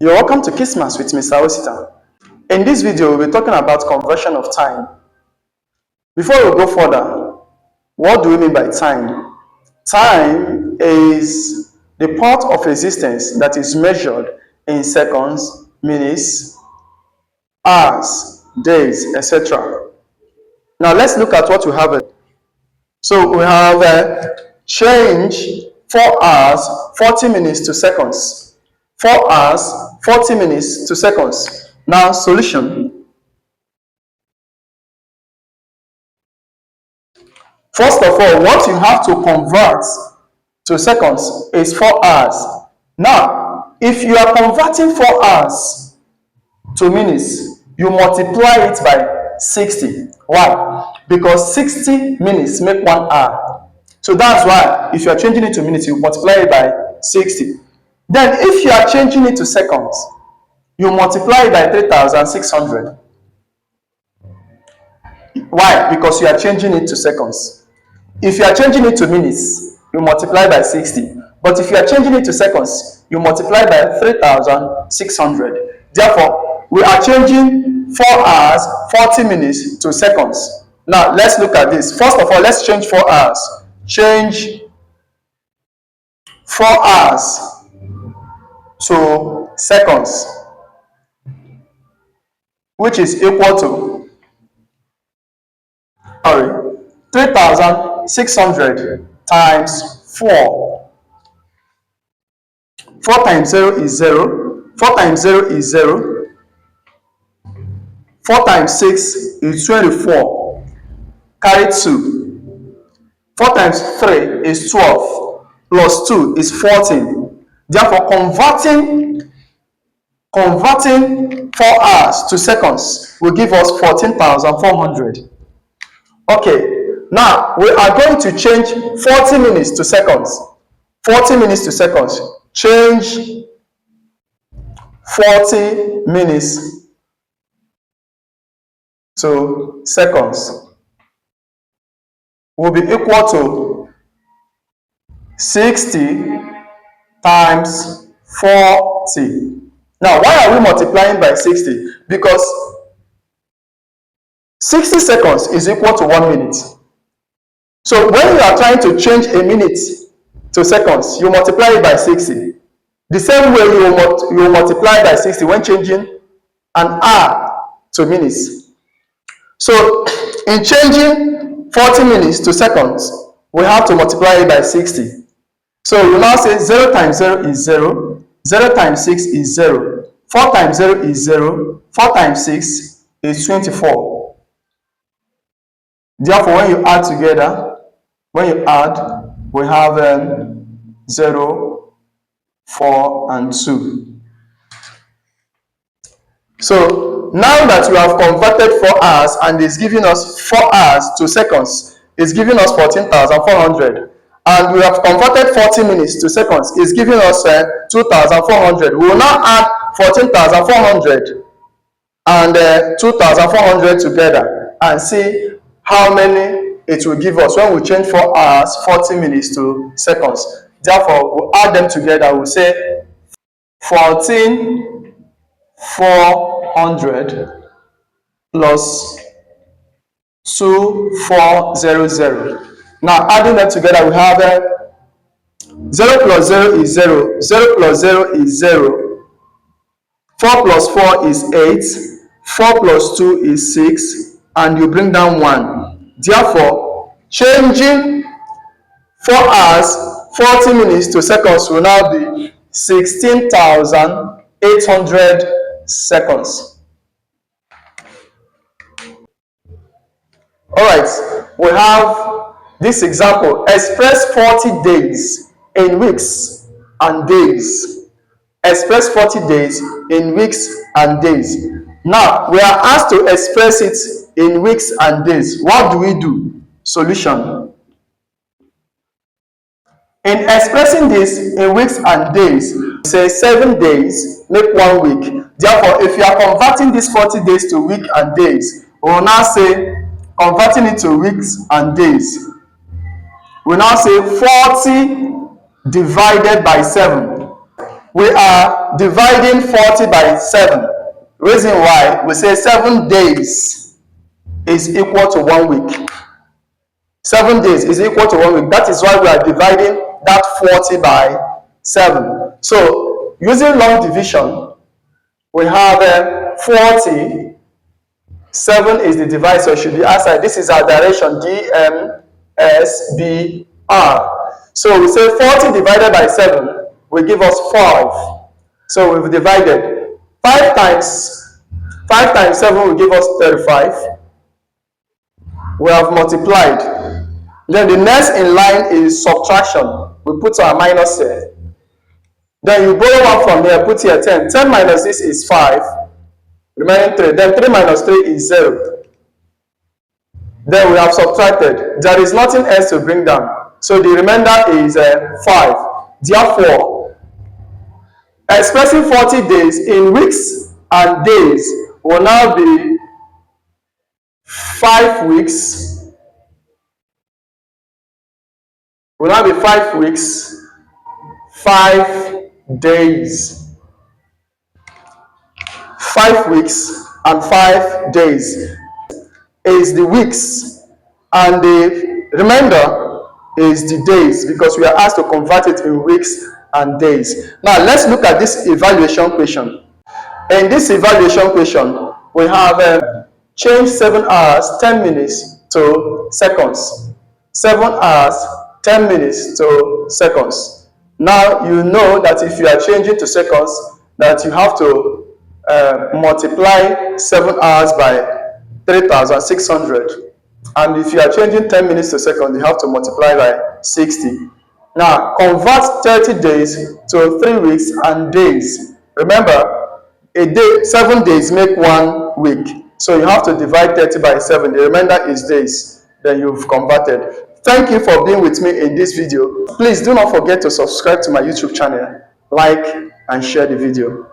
You're welcome to Kismas with Mr. Osita. In this video, we'll be talking about conversion of time. Before we go further, what do we mean by time? Time is the part of existence that is measured in seconds, minutes, hours, days, etc. Now let's look at what we have. So we have change 4 hours, 40 minutes to seconds. 4 hours, 40 minutes to seconds. Now, solution. First of all, what you have to convert to seconds is 4 hours. Now, if you are converting 4 hours to minutes, you multiply it by 60. Why? Because 60 minutes make 1 hour. So that's why if you are changing it to minutes, you multiply it by 60. Then if you are changing it to seconds, you multiply it by 3,600. Why? Because you are changing it to seconds. If you are changing it to minutes, you multiply by 60. But if you are changing it to seconds, you multiply by 3,600. Therefore, we are changing 4 hours, 40 minutes to seconds. Now, let's look at this. First of all, let's change 4 hours. Change 4 hours to seconds, which is equal to 3,600 times 4. 4 times 0 is 0. 4 times 0 is 0. 4 times 6 is 24. Carry 2. 4 times 3 is 12. Plus 2 is 14. Therefore, converting 4 hours to seconds will give us 14,400. Okay, now we are going to change 40 minutes to seconds. 40 minutes to seconds. Change 40 minutes to seconds will be equal to 60 times 40. Now, why are we multiplying by 60? Because 60 seconds is equal to 1 minute. So when you are trying to change a minute to seconds, you multiply it by 60. The same way you multiply by 60 when changing an hour to minutes. So in changing 40 minutes to seconds, we have to multiply it by 60. So you now say 0 times 0 is 0, 0 times 6 is 0, 4 times 0 is 0, 4 times 6 is 24. Therefore, when you add together, we have 0, 4, and 2. So now that we have converted 4 hours and it's giving us 4 hours to seconds, it's giving us 14,400. And we have converted 40 minutes to seconds, it's giving us 2,400. We will now add 14,400 and 2,400 together and see how many it will give us when we change 4 hours, 40 minutes to seconds. Therefore, we'll add them together. We'll say 14,400 plus 2,400. Now, adding them together, we have 0 plus 0 is 0, 0 plus 0 is 0, 4 plus 4 is 8, 4 plus 2 is 6, and you bring down 1. Therefore, changing 4 hours, 40 minutes to seconds will now be 16,800 seconds. All right, we have this example. Express 40 days in weeks and days. Express 40 days in weeks and days. Now, we are asked to express it in weeks and days. What do we do? Solution. In expressing this in weeks and days, say 7 days make 1 week. Therefore, if you are converting these 40 days to week and days, we will now say, converting it to weeks and days, we now say 40 divided by 7. we are dividing 40 by 7. Reason why we say 7 days is equal to 1 week. 7 days is equal to 1 week. That is why we are dividing that 40 by 7. So using long division, we have 40. 7 is the divisor, should be outside. This is our direction, DMSBR. So we say 40 divided by 7 will give us 5. So we've divided 5 times 7 will give us 35. We have multiplied. Then the next in line is subtraction. We put our minus here. Then you borrow 1 from here, put here 10. 10 minus this is 5. Remaining 3. Then 3 minus 3 is 0. Then we have subtracted. There is nothing else to bring down. So the remainder is 5. Therefore, expressing 40 days in weeks and days will now be 5 weeks. Will now be 5 weeks, 5 days. 5 weeks and 5 days is the weeks, and the remainder is the days, because we are asked to convert it in weeks and days. Now let's look at this evaluation question. In this evaluation question, we have changed 7 hours 10 minutes to seconds. 7 hours 10 minutes to seconds. Now you know that if you are changing to seconds, that you have to multiply 7 hours by 3,600. And if you are changing 10 minutes to seconds, you have to multiply by 60. Now convert 30 days to 3 weeks and days. Remember, a day, 7 days make 1 week. So you have to divide 30 by 7. The remainder is days. Then you've converted. Thank you for being with me in this video. Please do not forget to subscribe to my YouTube channel, like and share the video.